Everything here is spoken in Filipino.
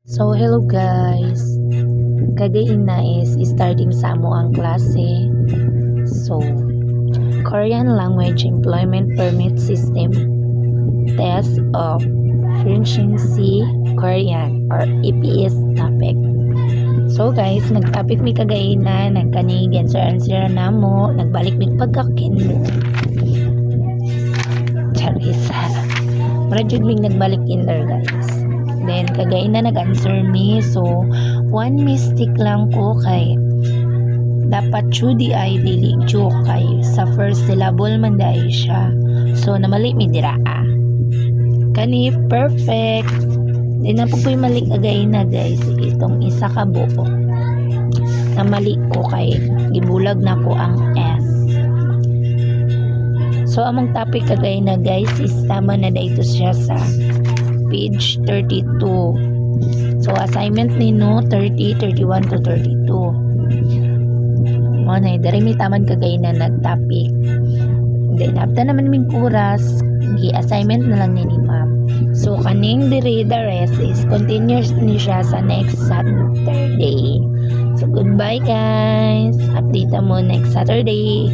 So, hello guys. Kagain na is starting sa amo ang klase. So, Korean Language Employment Permit System Test of Proficiency Korean or EPS topic. So guys, nag-topic mi kagain na, nagkani answer na mo, nagbalik mi pagkakin. Charisa. Radyo mi nagbalik kinder guys. Then, kagaya na nag-answer me. So, one mistake lang ko kay dapat chudi ay dili jo kay sa first syllable man dahil siya. So, namali mi dira Kani, perfect. Di na po po'y mali kagaya na guys. Itong isa ka buo. Namali ko kay gibulag na ko ang S. So, among topic kagaya na guys is tama na dito siya sa page 32. So, assignment ni no 30, 31 to 32. Mo na, dari may taman kagay na nag-topic. Then, after naman may kuras, gi-assignment na lang ni ma'am. So, kaning diri, the rest is continuous ni siya sa next Saturday. So, goodbye guys. Update mo next Saturday.